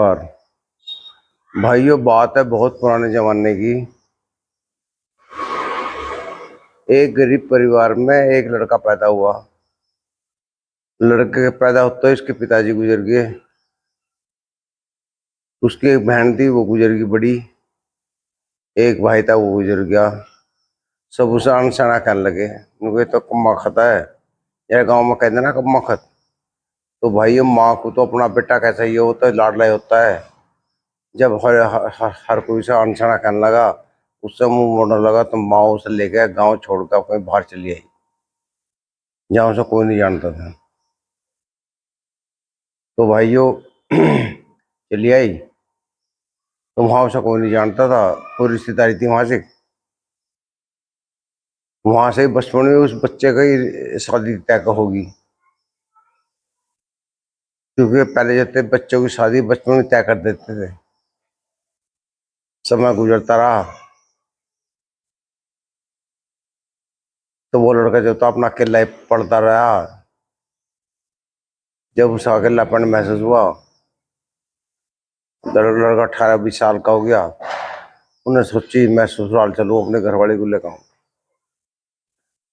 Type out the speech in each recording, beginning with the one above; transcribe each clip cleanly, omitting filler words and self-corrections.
और भाइयों, बात है बहुत पुराने जमाने की। एक गरीब परिवार में एक लड़का पैदा हुआ। लड़के के पैदा होते ही उसके पिताजी गुजर गए। उसकी एक बहन थी, वो गुजर गई बड़ी। एक भाई था, वो गुजर गया। सब उसे अनसना कहने लगे, उनको तो कम्मा खाता है। यार गांव में कहते ना कम्मा खत। तो भाइयों, माँ को तो अपना बेटा कैसा ही होता है, लाडला ही होता है। जब हर कोई से अनसना कहने लगा, उससे मुंह मोड़ने लगा, तो माँ उसे लेके गांव छोड़कर कहीं बाहर चली आई, जहाँ उसे कोई नहीं जानता था। तो भाइयों चली आई। तो वहां उसे कोई नहीं जानता था, कोई रिश्तेदारी थी वहां से। वहां से बचपन में उस बच्चे का ही शादी तय होगी। क्योंकि पहले जब बच्चों की शादी बचपन में तय कर देते थे। समय गुजरता रहा तो वो लड़का जो था अपना अकेला ही पढ़ता रहा। जब उसे अकेलापन महसूस हुआ, लड़का 18-20 साल का हो गया। उन्हें सोची मैं ससुराल चलूं, अपने घर वाले को लेकर आऊं।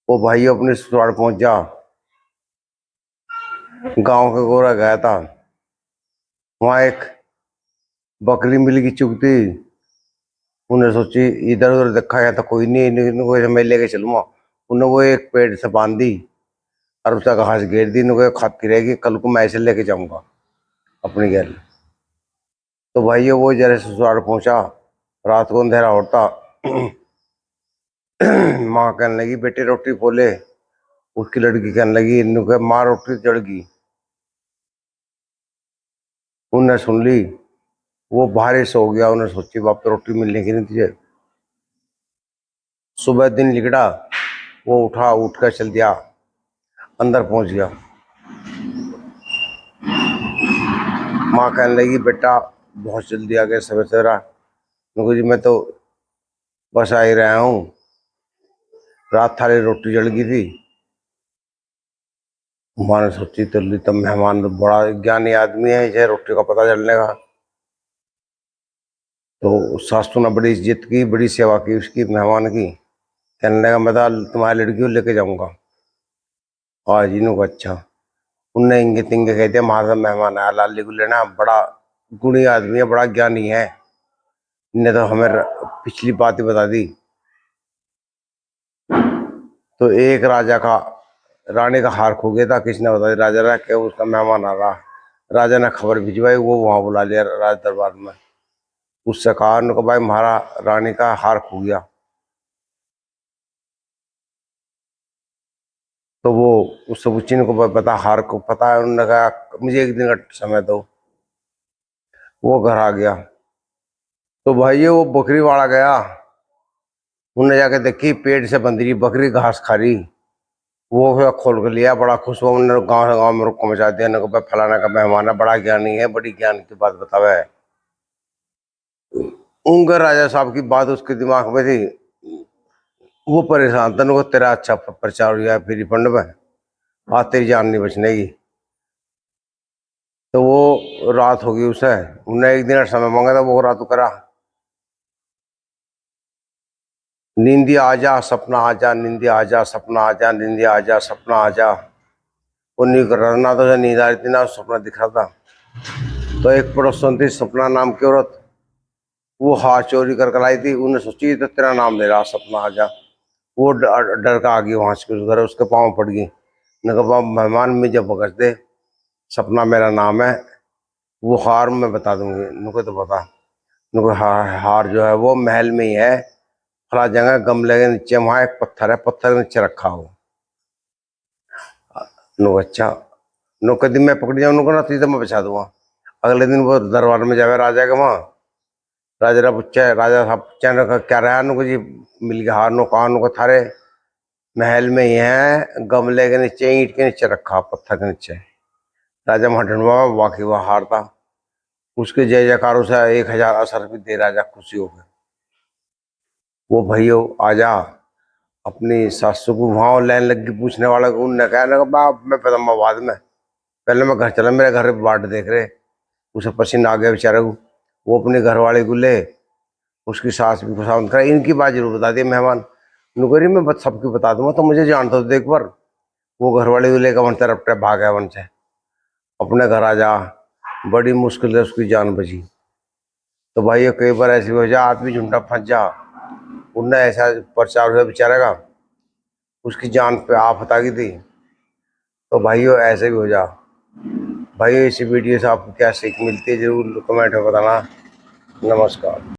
वो भाई अपने ससुराल पहुंच जा। गांव के गोरा गया था। वहां एक बकरी मिल की चुगती। उन्हें सोची इधर उधर देखा गया तो कोई नहीं, इनको मैं लेके चलूंगा। उन्हें वो एक पेड़ से बांध दी और उसका घास घेर दी। इनको खाती रहेगी, कल को मैं ऐसे लेके जाऊंगा अपनी घर। तो भाई वो जरा ससुराल पहुंचा। रात को अंधेरा होता। माँ कहने लगी बेटे रोटी बोले। उसकी लड़की कहने लगी इनको माँ रोटी जड़ गई। उन्हें सुन ली। वो बाहर सो गया। उन्हें सोची बाप तो रोटी मिलने की नहीं तुझे। सुबह दिन लिगड़ा। वो उठा, उठ कर चल दिया, अंदर पहुंच गया। माँ कहने लगी बेटा बहुत जल्दी आ गया सवेरे सवेरा। उनको जी मैं तो बस आ ही रहा हूँ, रात थाली रोटी जल गई थी। माँ ने सोची तो मेहमान तो बड़ा ज्ञानी आदमी है, इसे रोटी का पता चलने का। तो सासू ने बड़ी इज्जत की, बड़ी सेवा की उसकी मेहमान की। कहने लगा मैं तो तुम्हारी लड़की को लेके जाऊंगा आज। इन्हों को अच्छा। उनने इंगे तिंगे कहते हमारा मेहमान आया लाली को लेना, बड़ा गुणी आदमी है, बड़ा ज्ञानी है। इन्हें तो हमें पिछली बात ही बता दी। तो एक राजा का रानी का हार खो गया था। किसने बता दिया? राजा रहा कि उसका मेहमान आ रहा। राजा ने खबर भिजवाई, वो वहां बुला लिया राज दरबार में। उससे कहा उनको भाई हमारा रानी का हार खो गया। तो वो उससे पूछी को पता, हार को पता है? उन्होंने कहा मुझे एक दिन का समय दो। वो घर आ गया। तो भाई वो बकरी वाला गया। उन्हें जाके देखी पेड़ से बंध रही बकरी, घास खा रही। वो फिर खोल कर लिया, बड़ा खुश हुआ। उन्होंने गाँव गाँव में रुक मचा दिया। उन्होंने कहा फलाना का मेहमान है, बड़ा ज्ञानी है, बड़ी ज्ञान की बात बतावे है। उनका राजा साहब की बात उसके दिमाग में थी। वो परेशान था। उनको तेरा अच्छा प्रचार हुआ है फिर फंड में, आज तेरी जान नहीं बचने की। तो वो रात होगी उसे। उन्हें एक दिन समय मांगा था, वो रात करा। नींदी आजा सपना आजा, नींदी आजा सपना आजा, नींदी आजा सपना आजा। वो नहीं कर रहा, ना तो उसे नींद आ रही थी, ना सपना दिख रहा था। तो एक पड़ोसन थी सपना नाम की औरत। वो हार चोरी कर लाई थी। उन्हें सोची तो तेरा नाम ले रहा सपना आजा। वो डर का आ गई वहां से उधर, उसके पाँव पड़ गई। ने कहा मेहमान मुझे बकस दे, सपना मेरा नाम है, वो हार मैं बता दूंगी। उनको तो पता। उनको हार जो है वो महल में ही है, फला जगह गमले के नीचे, वहां एक पत्थर है, पत्थर के नीचे रखा हो। नो अच्छा। नो कभी मैं पकड़ जाऊँ उनको ना, तो मैं बचा दूंगा। अगले दिन वो दरबार में जावे राजा के वहां। राजा पूछा, राजा साहब पूछा क्या रहा नुको जी, मिल गया हार? नो कहा नुको थारे महल में ही है, गमले के नीचे, ईंट के नीचे रखा, पत्थर के नीचे। राजा महाडनवा वाकई वह हार था। उसके जय जयकारों से 1000 असर भी दे राजा खुशी हो गए। वो भैया आजा अपनी सासू को वहां लाइन लग गई पूछने वाला को। उनने कहा ना बाप मैं पदमाबाद में, पहले मैं घर चला, मेरे घर पे बाट देख रहे। उसे पसीना आ गया बेचारे को। वो अपने घर वाले को ले, उसकी सास भी पसंद करा। इनकी बात जरूर बता दिए मेहमान नुकरी में, बस सबकी बता दूंगा तो मुझे जानता हो देख पर। वो घर वाले को लेकर वन तरफ भाग गया, वन से अपने घर आ जा। बड़ी मुश्किल से उसकी जान बची। तो भाई ये कई बार ऐसी वजह आदमी झुंडा फंस जा, उनने ऐसा प्रचार हुआ बेचारे का, उसकी जान पे आफत आ गई थी। तो भाइयों ऐसे भी हो जा। भाई इसी वीडियो से आपको क्या सीख मिलती है जरूर कमेंट में बताना। नमस्कार।